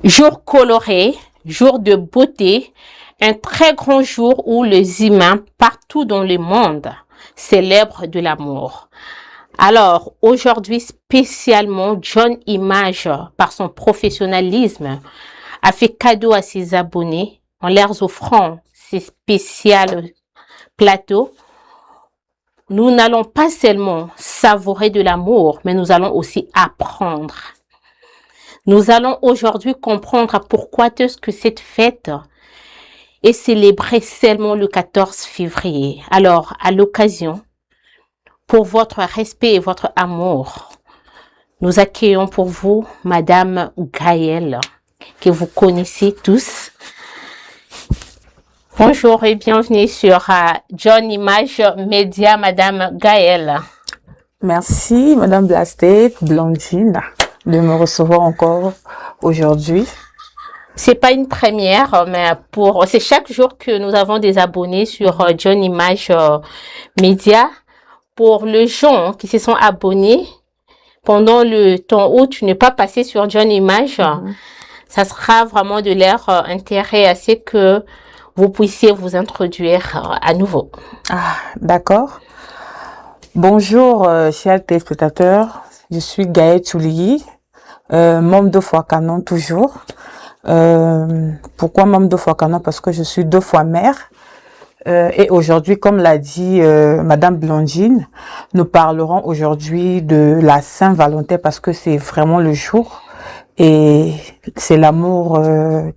Jour coloré, jour de beauté, un très grand jour où les humains partout dans le monde célèbrent de l'amour. Alors, aujourd'hui spécialement, John Image, par son professionnalisme, a fait cadeau à ses abonnés en leur offrant ces spéciaux plateaux. Nous n'allons pas seulement savourer de l'amour, mais nous allons aussi apprendre. Nous allons aujourd'hui comprendre pourquoi est-ce que cette fête est célébrée seulement le 14 février. Alors, à l'occasion, pour votre respect et votre amour, nous accueillons pour vous Madame Gaëlle, que vous connaissez tous. Bonjour et bienvenue sur John Image Média, Madame Gaëlle. Merci, Madame Blandine, de me recevoir encore aujourd'hui. C'est pas une première, mais c'est chaque jour que nous avons des abonnés sur John Image Média. Pour les gens qui se sont abonnés pendant le temps où tu n'es pas passé sur John Image, ça sera vraiment de leur intérêt à ce que vous puissiez vous introduire à nouveau. Ah, d'accord. Bonjour, chers téléspectateurs. Je suis Gaëlle Tchouliyi, membre de Foi Canon toujours. Pourquoi membre de Foi Canon? Parce que je suis 2 fois mère. Et aujourd'hui, comme l'a dit Madame Blandine, nous parlerons aujourd'hui de la Saint-Valentin parce que c'est vraiment le jour et c'est l'amour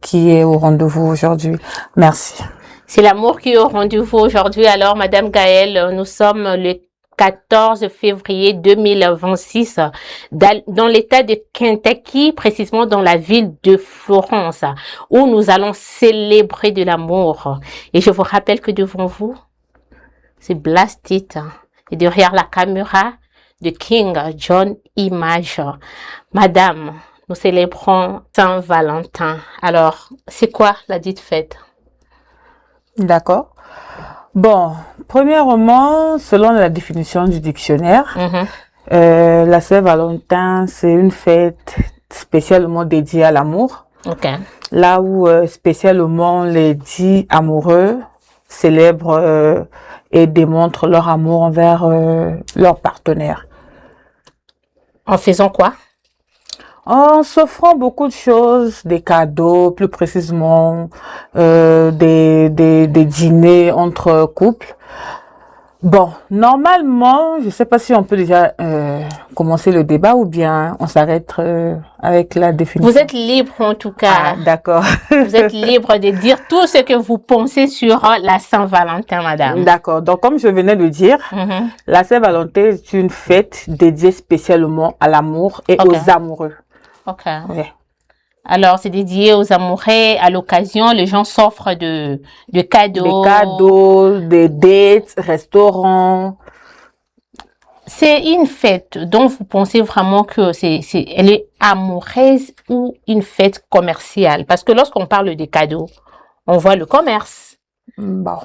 qui est au rendez-vous aujourd'hui. Merci. C'est l'amour qui est au rendez-vous aujourd'hui. Alors, Madame Gaëlle, nous sommes le 14 février 2026 dans l'état de Kentucky, précisément dans la ville de Florence, où nous allons célébrer de l'amour. Et je vous rappelle que devant vous, c'est Blastit et derrière la caméra de King John Image. Madame, nous célébrons Saint-Valentin. Alors, c'est quoi la dite fête? D'accord. Bon, premièrement, selon la définition du dictionnaire, la Saint-Valentin, c'est une fête spécialement dédiée à l'amour. Okay. Là où spécialement les dits amoureux célèbrent et démontrent leur amour envers leur partenaire. En faisant quoi? En s'offrant beaucoup de choses, des cadeaux, plus précisément des dîners entre couples. Bon, normalement, je ne sais pas si on peut déjà commencer le débat ou bien on s'arrête avec la définition. Vous êtes libre en tout cas. Ah, d'accord. Vous êtes libre de dire tout ce que vous pensez sur la Saint-Valentin, madame. D'accord. Donc, comme je venais de dire, la Saint-Valentin est une fête dédiée spécialement à l'amour et aux amoureux. Ok. Ouais. Alors, c'est dédié aux amoureux. À l'occasion, les gens s'offrent de cadeaux. Des cadeaux, des dates, restaurants. C'est une fête dont vous pensez vraiment que elle est amoureuse ou une fête commerciale? Parce que lorsqu'on parle de cadeaux, on voit le commerce. Bon.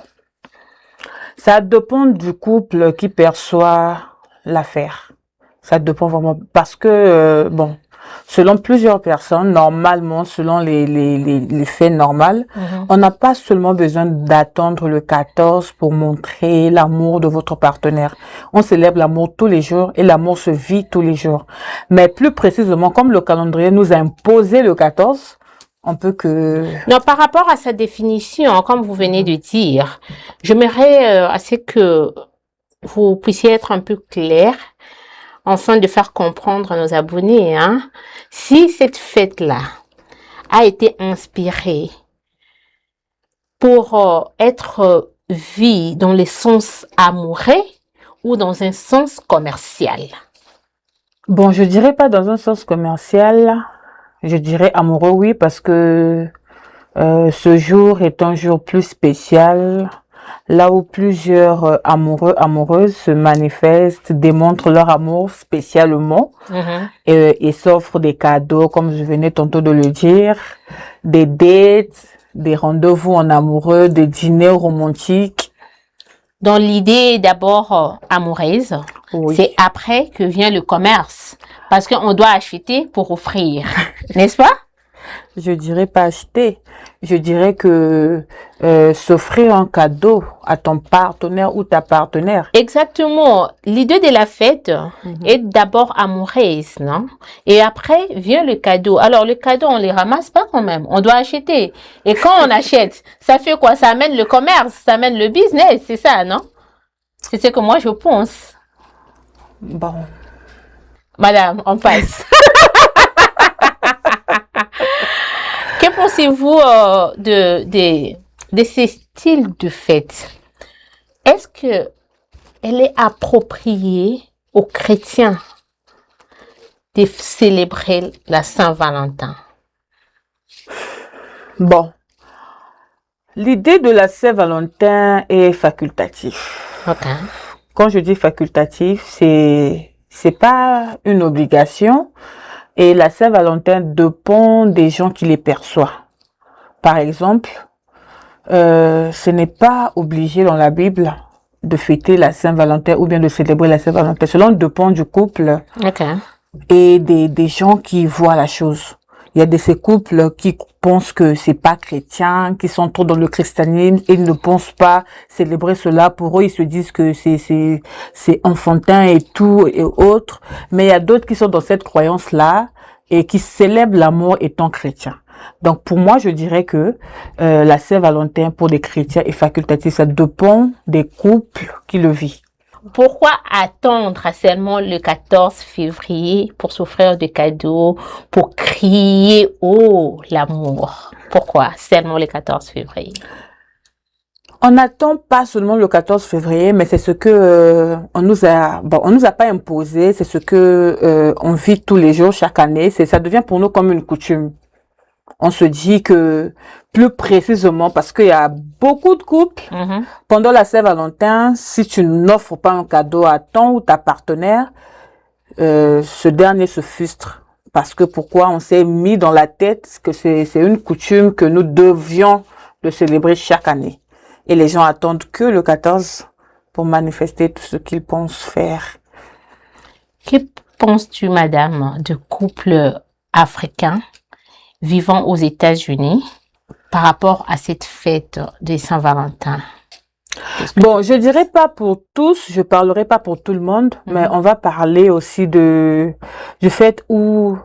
Ça dépend du couple qui perçoit l'affaire. Ça dépend vraiment. Parce que, bon, selon plusieurs personnes, normalement, selon les faits normaux, on n'a pas seulement besoin d'attendre le 14 pour montrer l'amour de votre partenaire. On célèbre l'amour tous les jours et l'amour se vit tous les jours. Mais plus précisément, comme le calendrier nous a imposé le 14, on peut que... Non, par rapport à sa définition, comme vous venez de dire, j'aimerais assez que vous puissiez être un peu clair afin de faire comprendre à nos abonnés, si cette fête-là a été inspirée pour être vue dans le sens amoureux ou dans un sens commercial. Bon, je dirais pas dans un sens commercial, je dirais amoureux, oui, parce que ce jour est un jour plus spécial. Là où plusieurs amoureux, amoureuses se manifestent, démontrent leur amour spécialement et s'offrent des cadeaux, comme je venais tantôt de le dire, des dates, des rendez-vous en amoureux, des dîners romantiques. Dans l'idée d'abord amoureuse, c'est après que vient le commerce, parce qu'on doit acheter pour offrir, n'est-ce pas? Je dirais pas acheter. Je dirais que s'offrir un cadeau à ton partenaire ou ta partenaire. Exactement. L'idée de la fête est d'abord amoureuse, non? Et après vient le cadeau. Alors, le cadeau, on les ramasse pas quand même. On doit acheter. Et quand on achète, ça fait quoi? Ça amène le commerce, ça amène le business, c'est ça, non? C'est ce que moi, je pense. Bon. Madame, on passe. Que pensez-vous de ces styles de fête? Est-ce que elle est appropriée aux chrétiens de célébrer la Saint-Valentin? Bon. L'idée de la Saint-Valentin est facultative. Ok. Quand je dis facultatif, c'est pas une obligation. Et la Saint-Valentin dépend des gens qui les perçoivent. Par exemple, ce n'est pas obligé dans la Bible de fêter la Saint-Valentin ou bien de célébrer la Saint-Valentin. Cela dépend du couple et des gens qui voient la chose. Il y a de ces couples qui pensent que c'est pas chrétien, qui sont trop dans le christianisme et ne pensent pas célébrer cela. Pour eux, ils se disent que c'est enfantin et tout et autres. Mais il y a d'autres qui sont dans cette croyance-là et qui célèbrent l'amour étant chrétien. Donc, pour moi, je dirais que la Saint-Valentin pour les chrétiens est facultative. Ça dépend des couples qui le vivent. Pourquoi attendre seulement le 14 février pour s'offrir des cadeaux, pour crier « Oh, l'amour » Pourquoi seulement le 14 février? On n'attend pas seulement le 14 février, mais c'est ce que on nous a pas imposé, c'est ce que on vit tous les jours, chaque année. Ça devient pour nous comme une coutume. On se dit que, plus précisément, parce qu'il y a beaucoup de couples, pendant la Saint-Valentin, si tu n'offres pas un cadeau à ton ou ta partenaire, ce dernier se frustre. Parce que pourquoi? On s'est mis dans la tête que c'est une coutume que nous devions de célébrer chaque année. Et les gens attendent que le 14 pour manifester tout ce qu'ils pensent faire. Que penses-tu, madame, de couples africains vivant aux États-Unis par rapport à cette fête de Saint-Valentin? Bon, je dirais pas pour tous, je parlerai pas pour tout le monde, mais on va parler aussi du fait où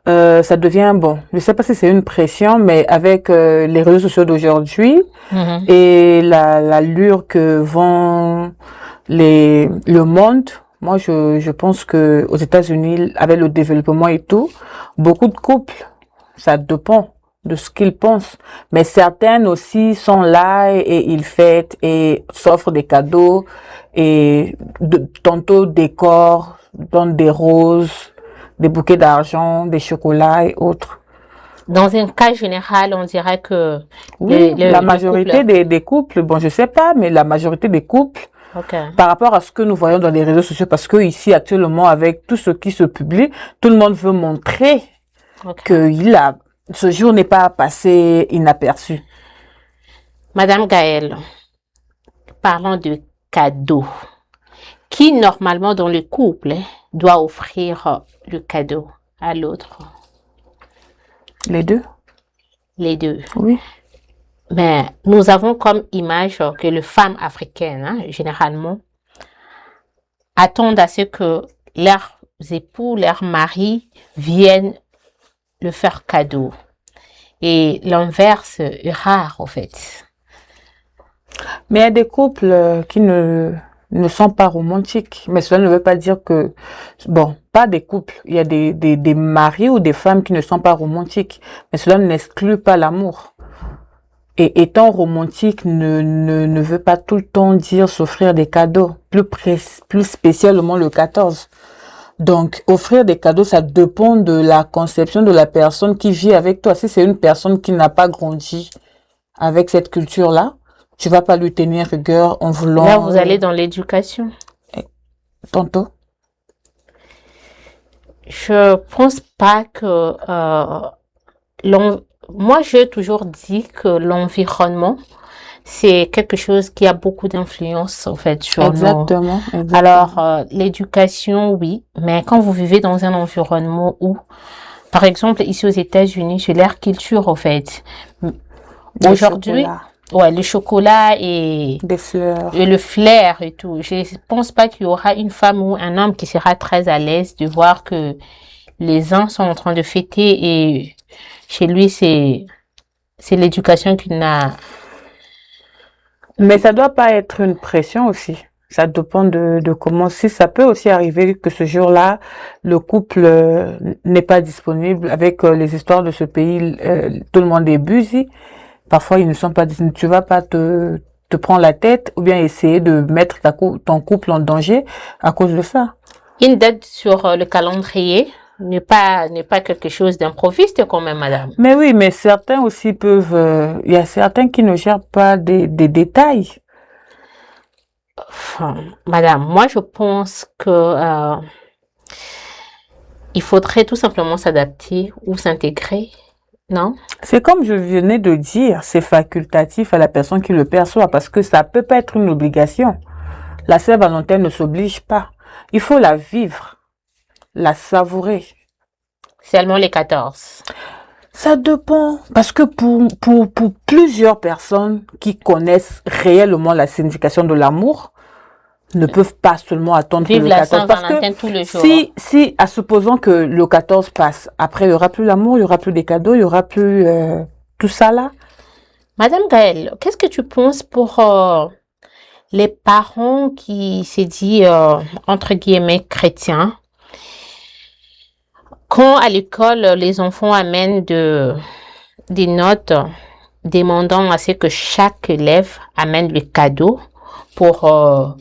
ça devient, bon, je sais pas si c'est une pression, mais avec les réseaux sociaux d'aujourd'hui et l'allure que vend le monde, moi je pense que aux États-Unis, avec le développement et tout, beaucoup de couples, ça dépend de ce qu'ils pensent. Mais certaines aussi sont là et ils fêtent et s'offrent des cadeaux et tantôt décorent, donnent des roses, des bouquets d'argent, des chocolats et autres. Dans un cas général, on dirait que oui, la majorité des couples, bon, je sais pas, mais la majorité des couples, par rapport à ce que nous voyons dans les réseaux sociaux, parce que ici, actuellement, avec tout ce qui se publie, tout le monde veut montrer que ce jour n'est pas passé inaperçu. Madame Gaëlle, parlons de cadeaux. Qui, normalement, dans le couple, doit offrir le cadeau à l'autre? Les deux. Les deux. Oui. Mais nous avons comme image que les femmes africaines, généralement, attendent à ce que leurs époux, leurs maris viennent le faire cadeau. Et l'inverse est rare, en fait. Mais il y a des couples qui ne sont pas romantiques. Mais cela ne veut pas dire que... Bon, pas des couples. Il y a des maris ou des femmes qui ne sont pas romantiques. Mais cela n'exclut pas l'amour. Et étant romantique ne veut pas tout le temps dire s'offrir des cadeaux. Plus spécialement le 14. Donc, offrir des cadeaux, ça dépend de la conception de la personne qui vit avec toi. Si c'est une personne qui n'a pas grandi avec cette culture-là, tu vas pas lui tenir rigueur en voulant... Là, vous allez dans l'éducation. Tantôt. Je pense pas que... Moi, j'ai toujours dit que l'environnement, c'est quelque chose qui a beaucoup d'influence, en fait, sur Exactement. Alors, l'éducation, oui, mais quand vous vivez dans un environnement où Par exemple, ici aux États-Unis, c'est leur culture, en fait. Le Aujourd'hui, chocolat, ouais, le chocolat des fleurs. et le flair et tout. Je pense pas qu'il y aura une femme ou un homme qui sera très à l'aise de voir que les uns sont en train de fêter et chez lui, c'est l'éducation qu'il n'a. Mais ça doit pas être une pression aussi. Ça dépend de comment. Si ça peut aussi arriver que ce jour-là, le couple n'est pas disponible avec les histoires de ce pays, tout le monde est busy. Parfois, ils ne sont pas disponibles. Tu vas pas te prendre la tête ou bien essayer de mettre ton couple en danger à cause de ça. Une date sur le calendrier n'est pas quelque chose d'improviste quand même, madame. Mais oui, mais certains aussi peuvent. Il y a certains qui ne gèrent pas des détails. Enfin, madame, moi je pense que il faudrait tout simplement s'adapter ou s'intégrer, non? C'est comme je venais de dire, c'est facultatif à la personne qui le perçoit parce que ça peut pas être une obligation. La Saint-Valentin ne s'oblige pas. Il faut la vivre, la savourer. Seulement les 14. Ça dépend parce que pour plusieurs personnes qui connaissent réellement la signification de l'amour, ne peuvent pas seulement attendre que Vive le la 14 parce que Saint-Valentin tous les jours. si, à supposons que le 14 passe, après il y aura plus l'amour, il y aura plus des cadeaux, il y aura plus tout ça là. Madame Gaëlle, qu'est-ce que tu penses pour les parents qui s'est dit, entre guillemets, chrétiens, quand à l'école, les enfants amènent des notes demandant à ce que chaque élève amène le cadeau pour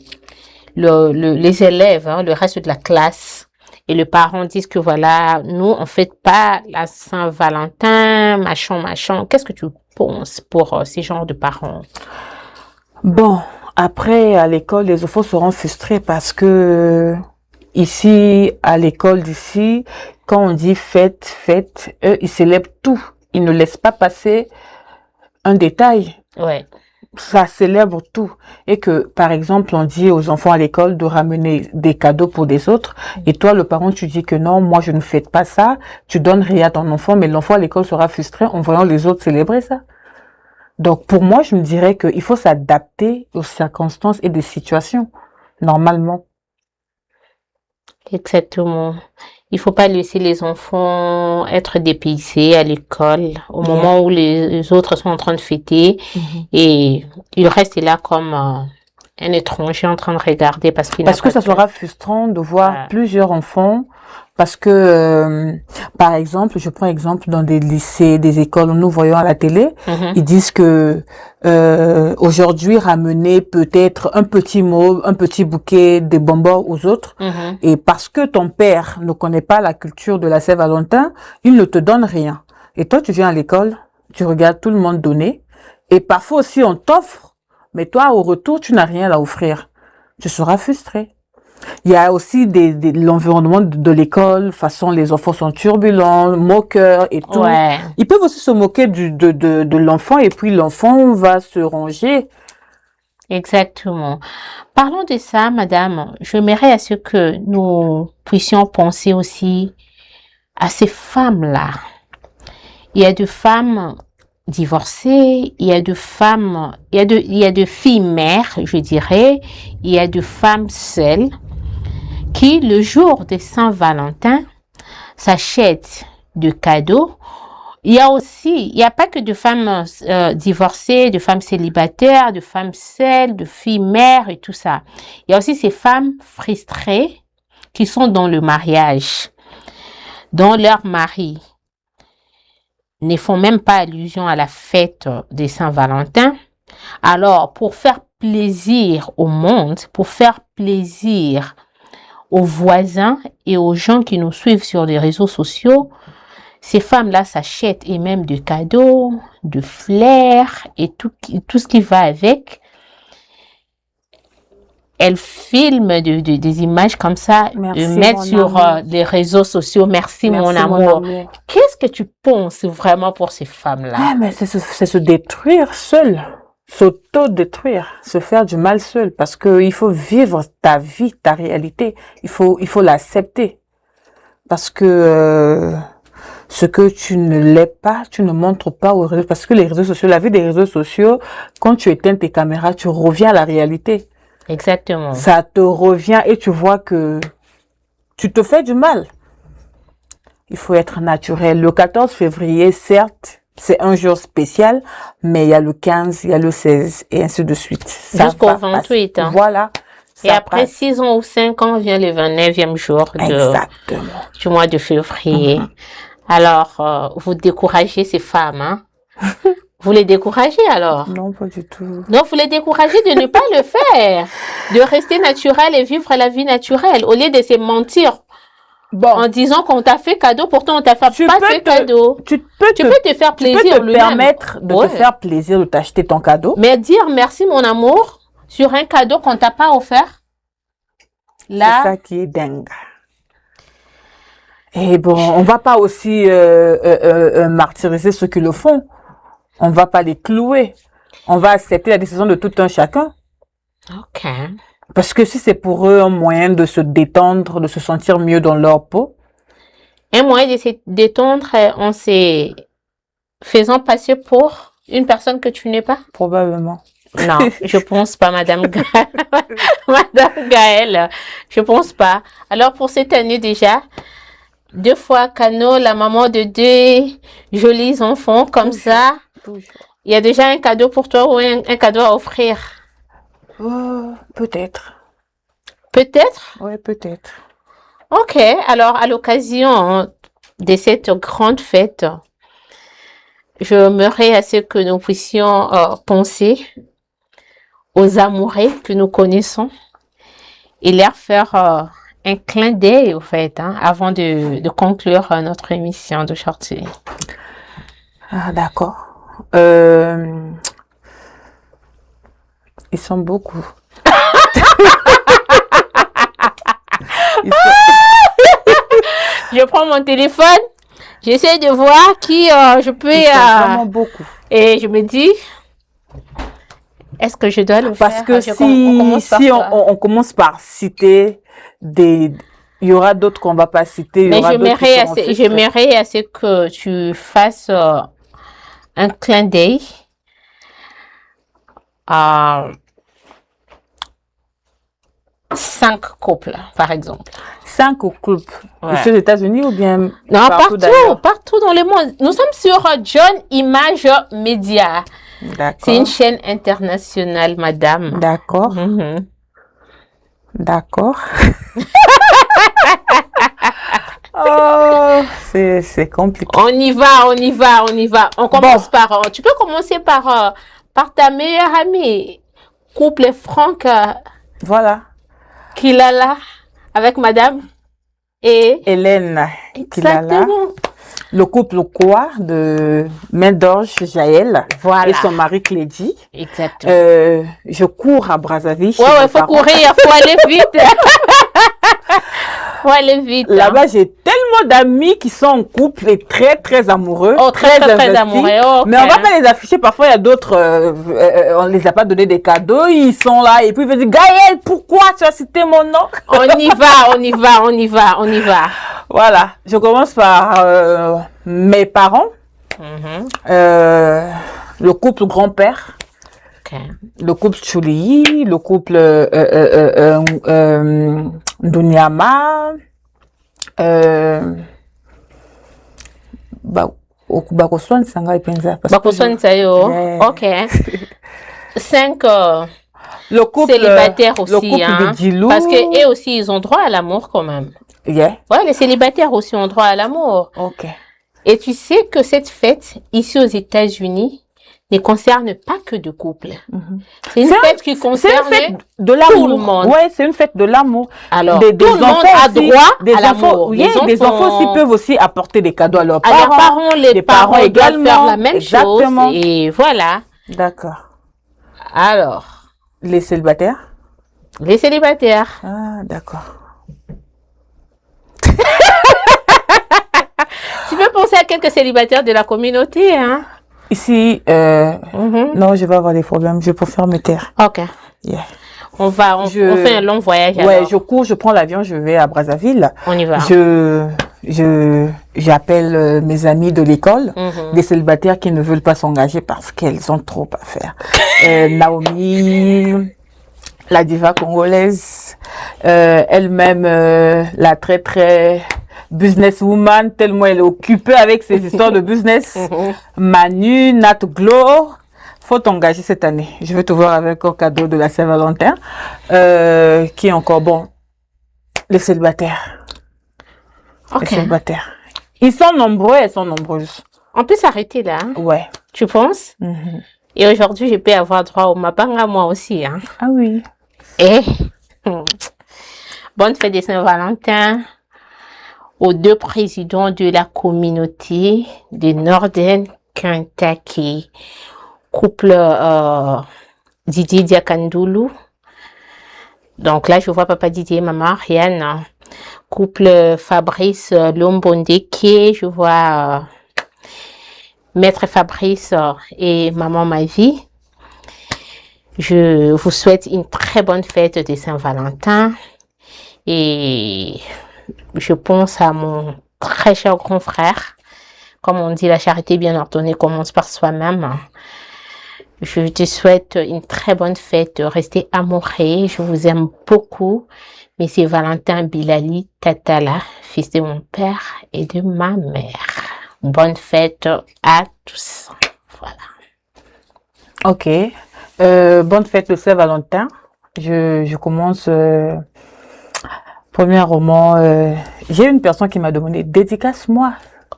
les élèves, hein, le reste de la classe. Et les parents disent que voilà, nous, on fête pas la Saint-Valentin, machin. Qu'est-ce que tu penses pour ces genres de parents? Bon, après à l'école, les enfants seront frustrés parce que ici, à l'école d'ici, quand on dit fête, eux, ils célèbrent tout. Ils ne laissent pas passer un détail. Ouais. Ça célèbre tout. Et que, par exemple, on dit aux enfants à l'école de ramener des cadeaux pour des autres. Et toi, le parent, tu dis que non, moi, je ne fête pas ça. Tu donnes rien à ton enfant, mais l'enfant à l'école sera frustré en voyant les autres célébrer ça. Donc, pour moi, je me dirais qu'il faut s'adapter aux circonstances et des situations, normalement. Exactement. Il faut pas laisser les enfants être dépaysés à l'école au moment où les autres sont en train de fêter et ils restent là comme un étranger en train de regarder parce qu'il n'a Parce que pas ça de- sera frustrant de voir Ah. plusieurs enfants. Parce que, par exemple, je prends exemple dans des lycées, des écoles où nous voyons à la télé, Mhm. ils disent que aujourd'hui ramener peut-être un petit mot, un petit bouquet de bonbons aux autres. Mhm. Et parce que ton père ne connaît pas la culture de la Saint-Valentin, il ne te donne rien. Et toi, tu viens à l'école, tu regardes tout le monde donner. Et parfois aussi, on t'offre, mais toi, au retour, tu n'as rien à offrir. Tu seras frustré. Il y a aussi l'environnement de l'école, façon les enfants sont turbulents, moqueurs et tout. Ouais. Ils peuvent aussi se moquer de l'enfant et puis l'enfant va se ranger. Exactement. Parlons de ça, madame. J'aimerais à ce que nous puissions penser aussi à ces femmes-là. Il y a des femmes divorcées, il y a des femmes, il y a des filles mères, je dirais, il y a des femmes seules qui, le jour de Saint-Valentin, s'achètent des cadeaux. Il y a pas que de femmes divorcées, de femmes célibataires, de femmes seules, de filles mères et tout ça. Il y a aussi ces femmes frustrées qui sont dans le mariage, dont leurs maris ne font même pas allusion à la fête de Saint-Valentin. Alors, pour faire plaisir au monde, pour faire plaisir aux voisins et aux gens qui nous suivent sur les réseaux sociaux, ces femmes-là s'achètent et même de cadeaux, de fleurs et tout ce qui va avec. Elles filment des images comme ça Merci, et mettent mon sur amour. les réseaux sociaux. Merci, mon Merci, amour. Qu'est-ce que tu penses vraiment pour ces femmes-là? Ah, mais c'est se détruire seul, s'auto-détruire, se faire du mal seul, parce que il faut vivre ta vie, ta réalité. Il faut l'accepter. Parce que ce que tu ne l'es pas, tu ne montres pas aux réseaux, parce que les réseaux sociaux, la vie des réseaux sociaux, quand tu éteins tes caméras, tu reviens à la réalité. Exactement. Ça te revient et tu vois que tu te fais du mal. Il faut être naturel. Le 14 février, certes, c'est un jour spécial, mais il y a le 15, il y a le 16 et ainsi de suite. Jusqu'au 28. Hein. Voilà. Et après 6 ans ou 5 ans vient le 29e jour du mois de février. Alors, vous découragez ces femmes, hein? Vous les découragez alors? Non, pas du tout. Donc, vous les découragez de ne pas le faire, de rester naturel et vivre la vie naturelle, au lieu de se mentir en disant qu'on t'a fait cadeau, pourtant on t'a pas fait cadeau. Tu peux te faire plaisir. Tu peux te permettre de te faire plaisir, de t'acheter ton cadeau. Mais dire merci mon amour sur un cadeau qu'on t'a pas offert, là. C'est ça qui est dingue. Et bon, on va pas aussi martyriser ceux qui le font. On va pas les clouer. On va accepter la décision de tout un chacun. Ok. Parce que si c'est pour eux un moyen de se détendre, de se sentir mieux dans leur peau. Un moyen de se détendre en se faisant passer pour une personne que tu n'es pas? Probablement. Non, je pense pas, Madame Madame Gaëlle. Je pense pas. Alors, pour cette année déjà, 2 fois Cano, la maman de 2 jolis enfants comme ça. Il y a déjà un cadeau pour toi ou un cadeau à offrir? Peut-être. Peut-être? Oui, peut-être. Ok, alors à l'occasion de cette grande fête, je m'aimerais à ce que nous puissions penser aux amoureux que nous connaissons et leur faire un clin d'œil, au fait, hein, avant de conclure notre émission d'aujourd'hui. Ah, d'accord. Ils sont beaucoup. Je prends mon téléphone, j'essaie de voir qui je peux... Ils sont vraiment beaucoup. Et je me dis... Est-ce que je dois le faire? Parce que si on commence par citer il y aura d'autres qu'on va pas citer. Mais j'aimerais à ce que tu fasses un clin d'œil à 5 couples, par exemple. 5 couples. Ouais. Aux États-Unis ou bien non, partout dans le monde. Nous sommes sur John Image Media. C'est une chaîne internationale, madame. D'accord. D'accord. Oh, c'est compliqué. On y va. On commence par... Tu peux commencer par ta meilleure amie. Couple Franck. Voilà. Kilala avec madame et Hélène Kilala. Exactement. Le couple quoi de Main-d'Orge Jaël et son mari Clédy. Exactement. Je cours à Brazzaville. Ouais, faut courir, faut aller vite. Faut aller vite. Là-bas, j'ai tellement d'amis qui sont en couple et très, très amoureux. Oh, très amoureux. Oh, okay. Mais on va pas les afficher. Parfois, il y a d'autres, on les a pas donné des cadeaux. Ils sont là et puis ils vont dire, Gaëlle, pourquoi tu as cité mon nom? On y va. Voilà. Je commence par mes parents. Le couple grand-père. Okay. Le couple Chouli, le couple Dunyama, Bakoswan Sanga et Penza. Bakoswan Sayo, ok. 5 le couple célibataires aussi, le couple de Djilou. Parce que eux aussi, ils ont droit à l'amour quand même. Yeah. Ouais, les célibataires aussi ont droit à l'amour. Ok. Et tu sais que cette fête, ici aux États-Unis, ne concerne pas que de couples. C'est une fête qui concerne de l'amour. Tout le monde. Ouais, c'est une fête de l'amour. Alors, tout le monde a droit à l'amour. Oui, des enfants aussi peuvent aussi apporter des cadeaux à leurs parents. À leurs parents, les parents également faire la même chose. Et voilà. D'accord. Alors. Les célibataires? Les célibataires. Ah, d'accord. Tu peux penser à quelques célibataires de la communauté, hein? Ici, non, je vais avoir des problèmes. Je préfère me taire. Ok. Yeah. On fait un long voyage. Ouais, alors. Je cours, je prends l'avion, je vais à Brazzaville. On y va. j'appelle mes amis de l'école, des célibataires qui ne veulent pas s'engager parce qu'elles ont trop à faire. Naomi, la diva congolaise, elle-même, la très très businesswoman, tellement elle est occupée avec ses histoires de business. Manu, Nat Glow, faut t'engager cette année. Je vais te voir avec un cadeau de la Saint-Valentin. Qui est encore bon? Les célibataires. Ok. Les célibataires. Ils sont nombreux, elles sont nombreuses. On peut s'arrêter là. Hein? Ouais. Tu penses? Et aujourd'hui, je peux avoir droit au mabanga moi aussi. Hein? Ah oui. Et bonne fête de Saint-Valentin aux deux présidents de la communauté de Northern Kentucky. Couple Didier Diakandoulou. Donc là, je vois papa Didier et maman Ariane. Couple Fabrice Lombondeke. Je vois maître Fabrice et maman Mavi. Je vous souhaite une très bonne fête de Saint-Valentin. Et je pense à mon très cher grand frère. Comme on dit, la charité bien ordonnée commence par soi-même. Je te souhaite une très bonne fête. Restez amoureux. Je vous aime beaucoup. Mais c'est Valentin Bilali Tatala, fils de mon père et de ma mère. Bonne fête à tous. Voilà. Ok. Bonne fête de Saint-Valentin. Je commence. Premièrement, j'ai une personne qui m'a demandé dédicace-moi.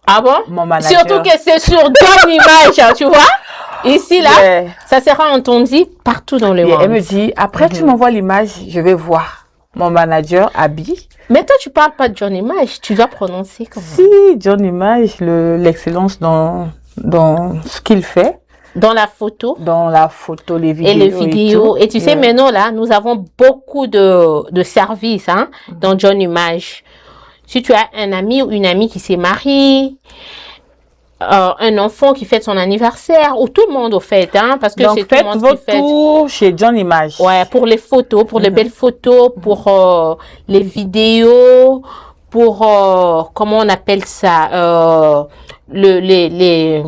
Ah bon? Mon manager. Surtout que c'est sur ton image, tu vois? Ici, là, ça sera entendu partout dans le monde. Elle me dit, après tu m'envoies l'image, je vais voir. Mon manager, Abby. Mais toi, tu parles pas de John Image, tu dois prononcer comment? Si, John Image, l'excellence dans ce qu'il fait. Dans la photo. Dans la photo, les vidéos. Et les vidéos. Et tu sais, maintenant, là, nous avons beaucoup de services hein, dans John Image. Si tu as un ami ou une amie qui s'est mariée, un enfant qui fête son anniversaire, ou tout le monde au fait, hein, parce que c'est tout le monde qui fête. Tour chez John Image. Ouais, pour les photos, pour les belles photos, pour les vidéos, pour, comment on appelle ça, les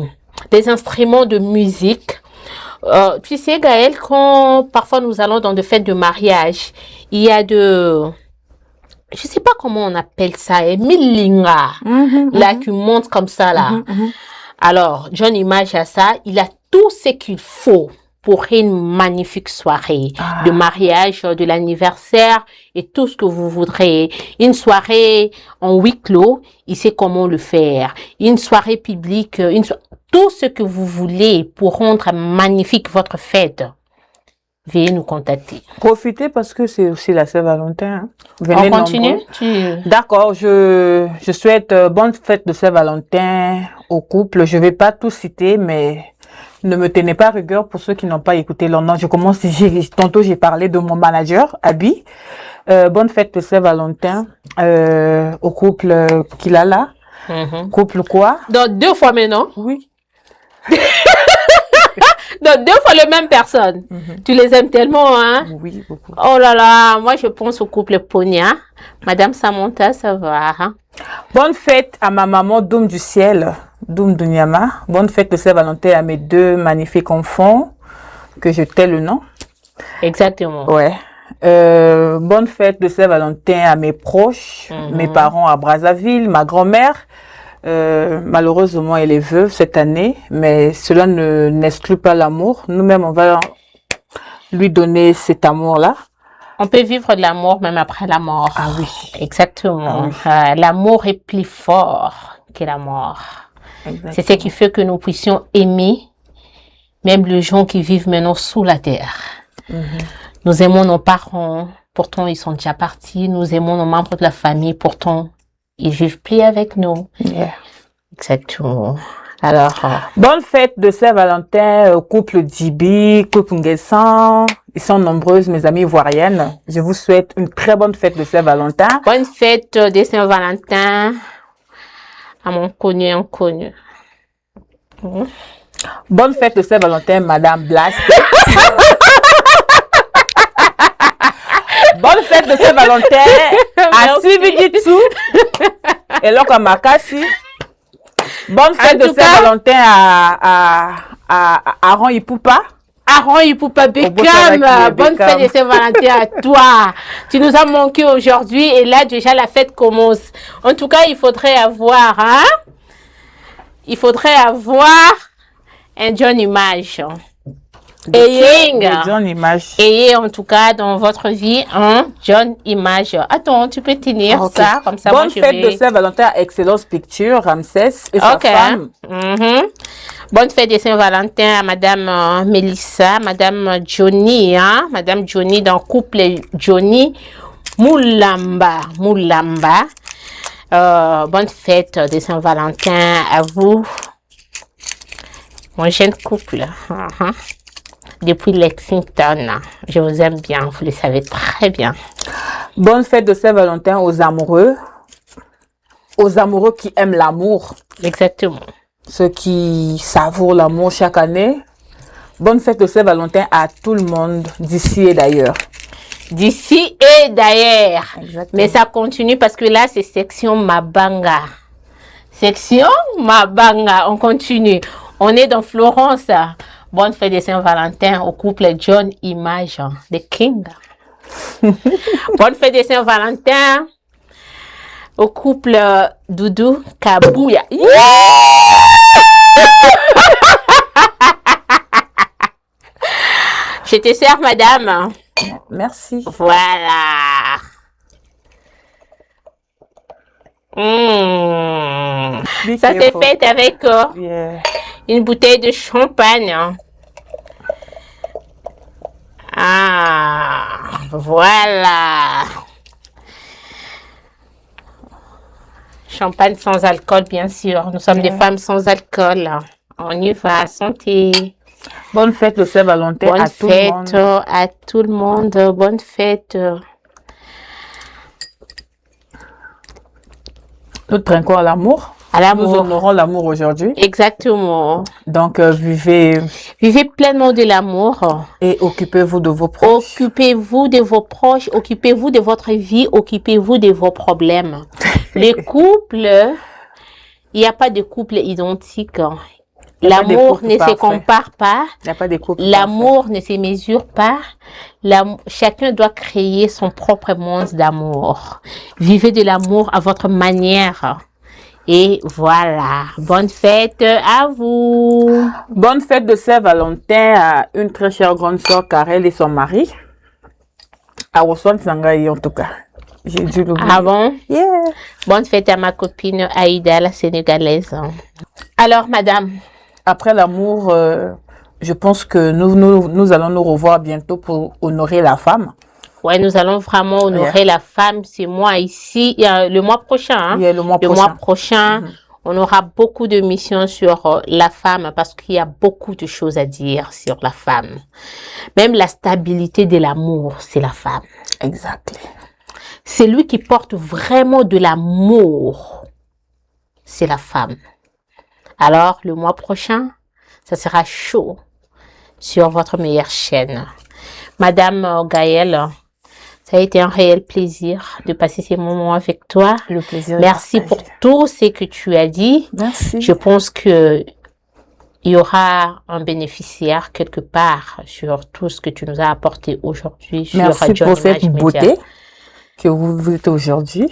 instruments de musique. Tu sais, Gaël, quand parfois nous allons dans des fêtes de mariage, il y a je sais pas comment on appelle ça, Milinga, là, qui monte comme ça, là. Alors, John Image a ça, il a tout ce qu'il faut pour une magnifique soirée de mariage, de l'anniversaire et tout ce que vous voudrez. Une soirée en huis clos, il sait comment le faire. Une soirée publique, tout ce que vous voulez pour rendre magnifique votre fête. Veuillez nous contacter. Profitez parce que c'est aussi la Saint-Valentin. Hein. On continue? D'accord, je souhaite bonne fête de Saint-Valentin au couple. Je vais pas tout citer, mais ne me tenez pas rigueur pour ceux qui n'ont pas écouté leur nom. Je commence, tantôt j'ai parlé de mon manager, Abby. Bonne fête de Saint-Valentin au couple qu'il a là. Couple quoi? Donc 2 fois maintenant? Oui. Donc 2 fois les mêmes personnes. Tu les aimes tellement, hein? Oui, beaucoup. Oh là là, moi je pense au couple Ponia. Madame Samantha, ça va. Hein? Bonne fête à ma maman Doum du ciel, Doum Dunyama. Bonne fête de Saint-Valentin à mes 2 magnifiques enfants, que je tais le nom. Exactement. Ouais. Bonne fête de Saint-Valentin à mes proches, mes parents à Brazzaville, ma grand-mère. Malheureusement, elle est veuve cette année, mais cela n'exclut pas l'amour. Nous-mêmes, on va lui donner cet amour-là. On peut vivre de l'amour même après la mort. Ah oui. Exactement. Ah oui. L'amour est plus fort que la mort. Exactement. C'est ce qui fait que nous puissions aimer même les gens qui vivent maintenant sous la terre. Nous aimons nos parents, pourtant ils sont déjà partis. Nous aimons nos membres de la famille, pourtant ils vivent plus avec nous. Yeah. Exactement. Alors, bonne fête de Saint-Valentin, couple Djibi, couple Nguessan. Ils sont nombreuses, mes amies ivoiriennes. Je vous souhaite une très bonne fête de Saint-Valentin. Bonne fête de Saint-Valentin à mon inconnu. Bonne fête de Saint-Valentin, Madame Blast. Bonne fête de Saint-Valentin à Sivigitsu Eloko makasi. Bonne fête de Saint-Valentin à Aaron Ipoupa. Aaron Ipoupa Beckham, bonne fête de Saint-Valentin à toi. Tu nous as manqué aujourd'hui et là déjà la fête commence. En tout cas, il faudrait avoir, un John Image. Ayez en tout cas dans votre vie un John Image. Attends, tu peux tenir ça comme ça. Bonne fête de Saint-Valentin à Excellence Picture, Ramsès et sa femme. Bonne fête de Saint-Valentin à Madame Mélissa, Madame Johnny, Madame Johnny dans couple Johnny Moulamba. Bonne fête de Saint-Valentin à vous, mon jeune couple. Depuis Lexington, je vous aime bien, vous le savez très bien. Bonne fête de Saint-Valentin aux amoureux qui aiment l'amour. Exactement. Ceux qui savourent l'amour chaque année. Bonne fête de Saint-Valentin à tout le monde, d'ici et d'ailleurs. D'ici et d'ailleurs. Mais ça continue parce que là, c'est section Mabanga. Section Mabanga, on continue. On est dans Florence. Bonne fête de Saint-Valentin au couple John Image, The King. Bonne fête de Saint-Valentin au couple Doudou Kabouya. Je te sers, madame. Merci. Voilà. Ça s'est fait avec une bouteille de champagne. Voilà. Champagne sans alcool, bien sûr. Nous sommes des femmes sans alcool. On y va, santé. Bonne fête de Saint-Valentin à tout le monde. Bonne fête à tout le monde. Bonne fête. Nous trinquons à l'amour. Nous honorons l'amour aujourd'hui. Exactement. Donc, vivez pleinement de l'amour. Et occupez-vous de vos proches. Occupez-vous de vos proches. Occupez-vous de votre vie. Occupez-vous de vos problèmes. Les couples, il n'y a pas de couple identique. L'amour ne se compare pas. Il n'y a pas de couple. L'amour ne se mesure pas. Chacun doit créer son propre monde d'amour. Vivez de l'amour à votre manière. Et voilà. Bonne fête à vous. Bonne fête de Saint-Valentin à une très chère grande sœur Karel et son mari. À Roswan Sangaï en tout cas. J'ai dû l'oublier. Ah bon? Yeah. Bonne fête à ma copine Aïda, la sénégalaise. Alors, madame. Après l'amour, je pense que nous allons nous revoir bientôt pour honorer la femme. Ouais, nous allons vraiment honorer la femme. C'est moi ici. Le mois prochain. Le mois prochain. On aura beaucoup de missions sur la femme parce qu'il y a beaucoup de choses à dire sur la femme. Même la stabilité de l'amour, c'est la femme. Exactement. C'est lui qui porte vraiment de l'amour. C'est la femme. Alors, le mois prochain, ça sera chaud sur votre meilleure chaîne. Madame Gaëlle, ça a été un réel plaisir de passer ces moments avec toi. Le plaisir. Merci pour tout ce que tu as dit. Merci. Je pense que il y aura un bénéficiaire quelque part sur tout ce que tu nous as apporté aujourd'hui. Merci pour cette beauté que vous êtes aujourd'hui.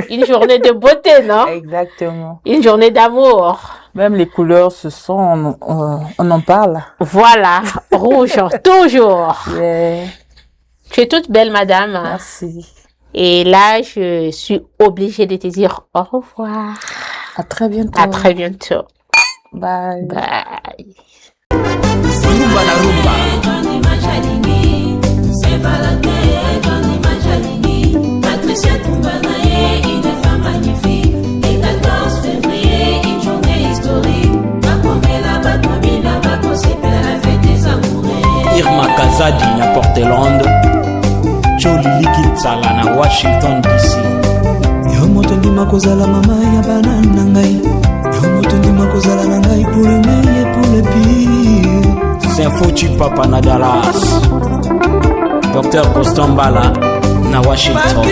Une journée de beauté, non? Exactement. Une journée d'amour. Même les couleurs se sont, on en parle. Voilà, rouge, toujours. Yeah. Tu es toute belle, madame. Merci. Et là, je suis obligée de te dire au revoir. À très bientôt. À très bientôt. Bye. Bye. Irma Kazadi na Portland, Jolie Likitsala na Washington DC. Yo moto ndima kozala mama ya banana na ngai. Yo moto ndima kozala na ngai pour le meilleur et pour le pire. Saint-Fouchi Papa na Dallas, Dr. Kostambala na Washington.